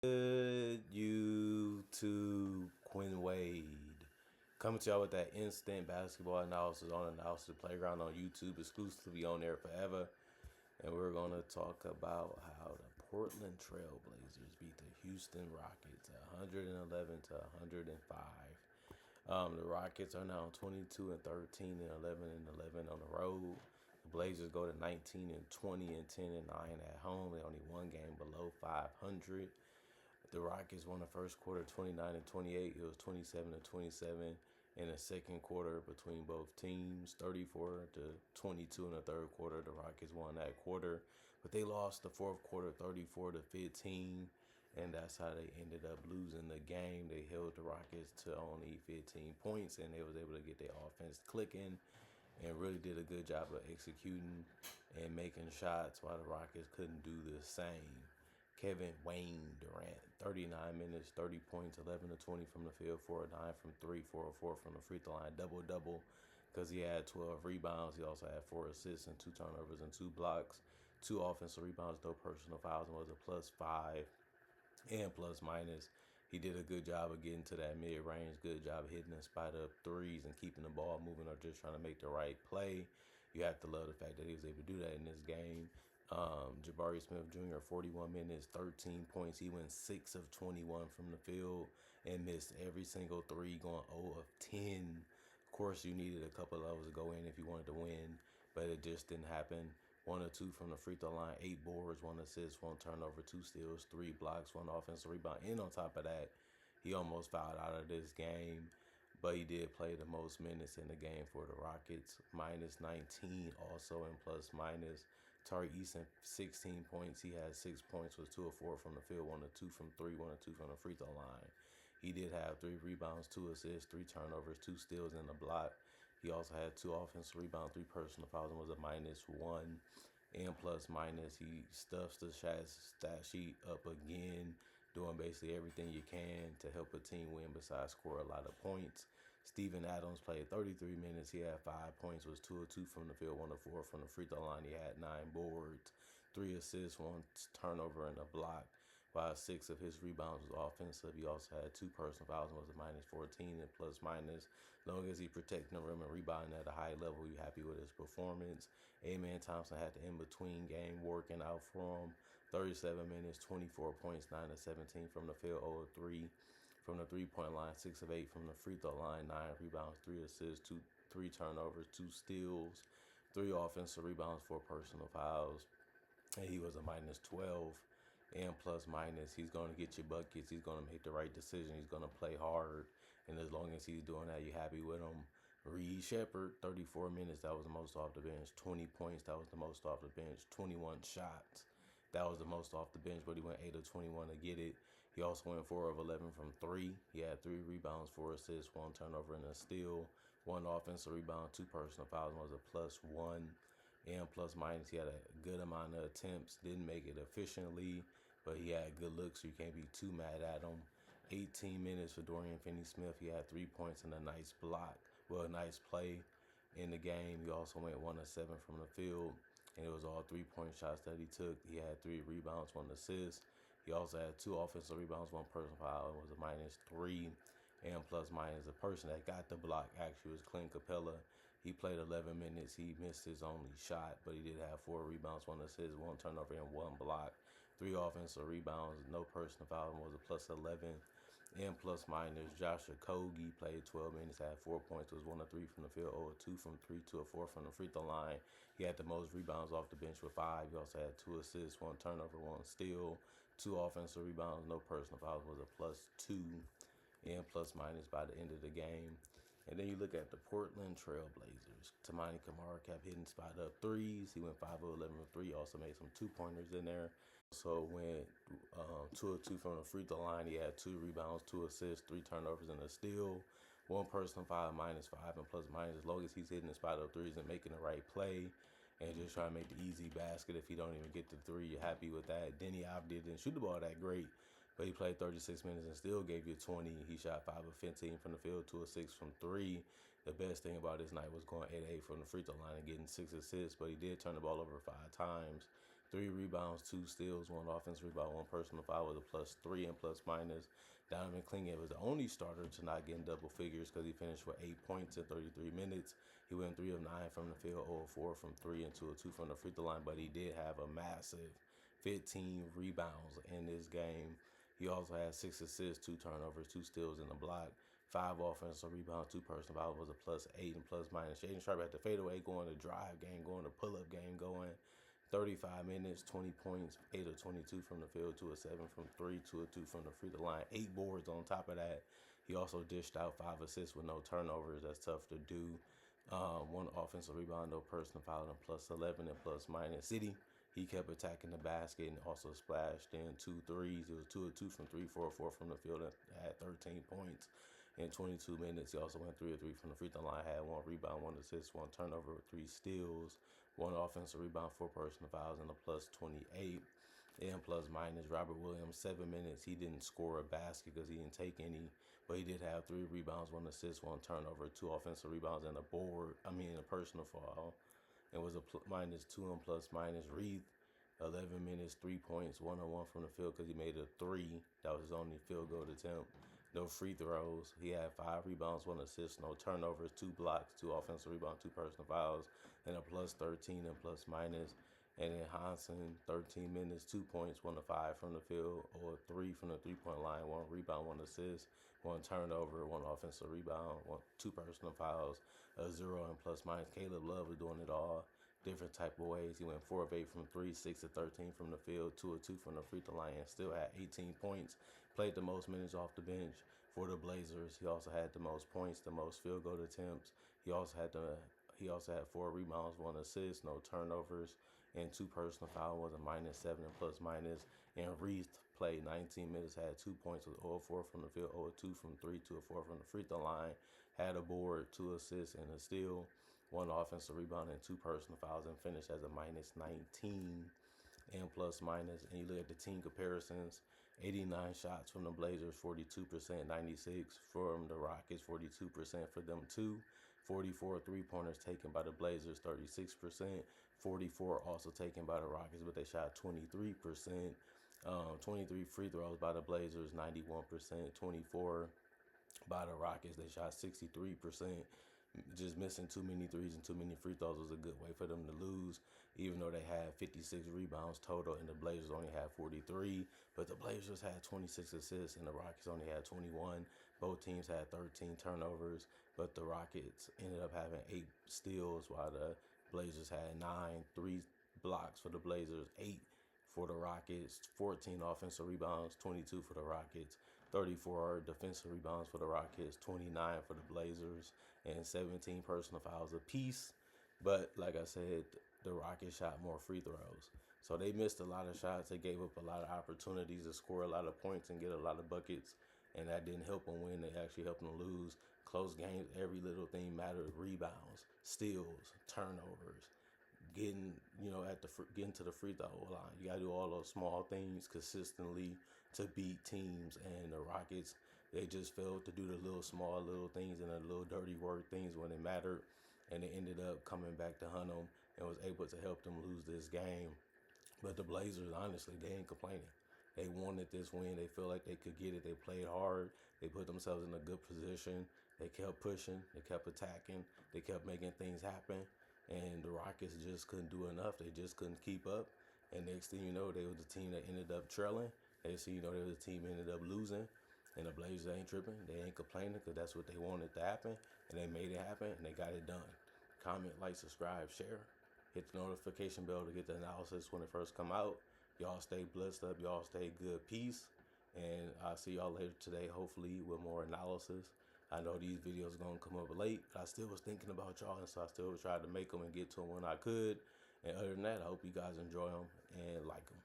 Good YouTube, Quinn Wade. Coming to y'all with that instant basketball analysis on Analysis Playground on YouTube, exclusively on there forever. And we're going to talk about how the Portland Trailblazers beat the Houston Rockets 111 to 105. The Rockets are now 22 and 13 and 11 and 11 on the road. The Blazers go to 19 and 20 and 10 and 9 at home. They only one game below 500. The Rockets won the first quarter 29 and 28. It was 27 to 27 in the second quarter between both teams. 34 to 22 in the third quarter. The Rockets won that quarter, but they lost the fourth quarter 34 to 15, and that's how they ended up losing the game. They held the Rockets to only 15 points, and they was able to get their offense clicking and really did a good job of executing and making shots while the Rockets couldn't do the same. Kevin Wayne Durant, 39 minutes, 30 points, 11 to 20 from the field, 4 of 9 from 3, 4 of 4 from the free throw line, double-double because he had 12 rebounds. He also had 4 assists and 2 turnovers and 2 blocks, 2 offensive rebounds, no personal fouls, and was a +5 and plus minus. He did a good job of getting to that mid-range, good job hitting in spite of threes and keeping the ball moving or just trying to make the right play. You have to love the fact that he was able to do that in this game. Jabari Smith Jr., 41 minutes, 13 points. He went 6 of 21 from the field and missed every single three, going 0 of 10. Of course, you needed a couple of those to go in if you wanted to win, but it just didn't happen. 1 or 2 from the free throw line, 8 boards, 1 assist, 1 turnover, 2 steals, 3 blocks, 1 offensive rebound. And on top of that, he almost fouled out of this game, but he did play the most minutes in the game for the Rockets. -19 also in plus minus. Tari Eason, 16 points. He had 6 points, was 2 of 4 from the field, 1 of 2 from 3, 1 of 2 from the free throw line. He did have 3 rebounds, 2 assists, 3 turnovers, 2 steals, and a block. He also had 2 offensive rebounds, 3 personal fouls, and was a -1 and plus minus. He stuffs the stat sheet up again, doing basically everything you can to help a team win besides score a lot of points. Steven Adams played 33 minutes. He had 5 points, was 2 of 2 from the field, 1 of 4 from the free throw line. He had 9 boards, 3 assists, 1 turnover, and a block. While 6 of his rebounds was offensive, he also had 2 personal fouls and was a -14 and plus minus. As long as he protecting the rim and rebounding at a high level, you happy with his performance. Amen Thompson had the in-between game working out for him. 37 minutes, 24 points, 9 of 17 from the field, 0 of 3 from the three-point line, 6 of 8 from the free throw line, 9 rebounds, 3 assists, 3 turnovers, 2 steals, 3 offensive rebounds, 4 personal fouls. And he was a -12 and plus minus. He's going to get you buckets. He's going to make the right decision. He's going to play hard. And as long as he's doing that, you're happy with him. Reed Shepherd, 34 minutes. That was the most off the bench. 20 points. That was the most off the bench. 21 shots. That was the most off the bench, but he went 8 of 21 to get it. He also went 4 of 11 from 3. He had 3 rebounds, 4 assists, 1 turnover, and a steal. 1 offensive rebound, 2 personal fouls, and was a +1 and plus minus. He had a good amount of attempts, didn't make it efficiently, but he had good looks, so you can't be too mad at him. 18 minutes for Dorian Finney-Smith. He had 3 points and a nice block. Well, a nice play in the game. He also went 1 of 7 from the field, and it was all 3-point shots that he took. He had 3 rebounds, 1 assist. He also had 2 offensive rebounds, 1 personal foul. It was a -3 and plus minus. The person that got the block actually was Clint Capella. He played 11 minutes. He missed his only shot, but he did have 4 rebounds, 1 assist, 1 turnover, and 1 block. 3 offensive rebounds, no personal foul, was a +11 and plus minus. Josh Okogie played 12 minutes, had 4 points, was 1 of 3 from the field, 0 of 2 from 3, 2 of 4 from the free throw line. He had the most rebounds off the bench with 5. He also had 2 assists, 1 turnover, 1 steal, 2 offensive rebounds, no personal fouls, was a +2 and plus minus by the end of the game. And then you look at the Portland Trailblazers. Tamani Kamara kept hitting spot up threes. He went 5 of 11 from 3. Also made some 2-pointers in there. So went 2 of 2 from the free throw line. He had 2 rebounds, 2 assists, 3 turnovers, and a steal. 1 personal foul, -5 and plus minus. As long as he's hitting the spot up threes and making the right play and just trying to make the easy basket. If he don't even get the 3, you're happy with that. Denny Avdija didn't shoot the ball that great, but he played 36 minutes and still gave you 20. He shot 5 of 15 from the field, 2 of 6 from 3. The best thing about this night was going 8 of 8 from the free throw line and getting 6 assists, but he did turn the ball over 5 times. 3 rebounds, 2 steals, 1 offensive rebound, 1 personal foul with a +3 and plus minus. Donovan Clingan was the only starter to not get in double figures because he finished with 8 points in 33 minutes. He went 3 of 9 from the field, 0 of 4 from 3, and 2 of 2 from the free throw line, but he did have a massive 15 rebounds in this game. He also had 6 assists, 2 turnovers, 2 steals, and a block. 5 offensive rebounds, 2 personal fouls was a +8 and plus minus. Shaedon Sharpe had the fadeaway going, the drive game going, the pull-up game going. 35 minutes, 20 points, 8 of 22 from the field, 2 of 7 from 3, 2 of 2 from the free throw line, 8 boards on top of that. He also dished out 5 assists with no turnovers. That's tough to do. 1 offensive rebound, no personal foul, and +11 and plus minus. City, he kept attacking the basket and also splashed in 2 threes. It was 2 of 2 from 3, 4 of 4 from the field, and had 13 points in 22 minutes. He also went 3 of 3 from the free throw line, had 1 rebound, 1 assist, 1 turnover, 3 steals, 1 offensive rebound, 4 personal fouls, and a +28. And plus minus, Robert Williams, 7 minutes. He didn't score a basket because he didn't take any, but he did have 3 rebounds, 1 assist, 1 turnover, 2 offensive rebounds, and a personal foul. It was a -2 and plus minus. Reed, 11 minutes, 3 points, 1 on 1 from the field because he made a 3. That was his only field goal attempt. No free throws. He had 5 rebounds, 1 assist, no turnovers, 2 blocks, 2 offensive rebounds, 2 personal fouls, and a +13 and plus minus. And then Hansen, 13 minutes, 2 points, 1 of 5 from the field, or 3 from the 3-point line, 1 rebound, 1 assist, 1 turnover, 1 offensive rebound, 2 personal fouls, a 0 and plus minus. Caleb Love was doing it all different type of ways. He went 4 of 8 from 3, 6 of 13 from the field, 2 of 2 from the free throw line, and still had 18 points. Played the most minutes off the bench for the Blazers. He also had the most points, the most field goal attempts. He also had 4 rebounds, 1 assist, no turnovers, and 2 personal fouls, was a -7 and plus minus. And Reith played 19 minutes, had 2 points with 0 of 4 from the field, 0 of 2 from 3, 2 of 4 from the free throw line. Had a board, 2 assists, and a steal, 1 offensive rebound, and 2 personal fouls, and finished as a -19 and plus minus. And you look at the team comparisons, 89 shots from the Blazers, 42%, 96 from the Rockets, 42% for them too. 44 3-pointers taken by the Blazers, 36%. 44 also taken by the Rockets, but they shot 23%. 23 free throws by the Blazers, 91%. 24 by the Rockets, they shot 63%. Just missing too many threes and too many free throws was a good way for them to lose, even though they had 56 rebounds total and the Blazers only had 43. But the Blazers had 26 assists and the Rockets only had 21. Both teams had 13 turnovers, but the Rockets ended up having 8 steals while the Blazers had 9. 3 blocks for the Blazers, 8 for the Rockets, 14 offensive rebounds, 22 for the Rockets, 34 defensive rebounds for the Rockets, 29 for the Blazers, and 17 personal fouls apiece. But like I said, the Rockets shot more free throws. So they missed a lot of shots. They gave up a lot of opportunities to score a lot of points and get a lot of buckets. And that didn't help them win. They actually helped them lose. Close games, every little thing mattered. Rebounds, steals, turnovers, getting to the free throw line. You got to do all those small things consistently to beat teams. And the Rockets, they just failed to do the little things and the little dirty work things when it mattered. And they ended up coming back to hunt them and was able to help them lose this game. But the Blazers, honestly, they ain't complaining. They wanted this win. They feel like they could get it. They played hard. They put themselves in a good position. They kept pushing. They kept attacking. They kept making things happen. And the Rockets just couldn't do enough. They just couldn't keep up. And next thing you know, they were the team that ended up trailing. Next thing you know, they were the team that ended up losing. And the Blazers ain't tripping. They ain't complaining because that's what they wanted to happen. And they made it happen, and they got it done. Comment, like, subscribe, share. Hit the notification bell to get the analysis when it first come out. Y'all stay blessed up. Y'all stay good. Peace. And I'll see y'all later today, hopefully, with more analysis. I know these videos are going to come up late, but I still was thinking about y'all, and so I still tried to make them and get to them when I could. And other than that, I hope you guys enjoy them and like them.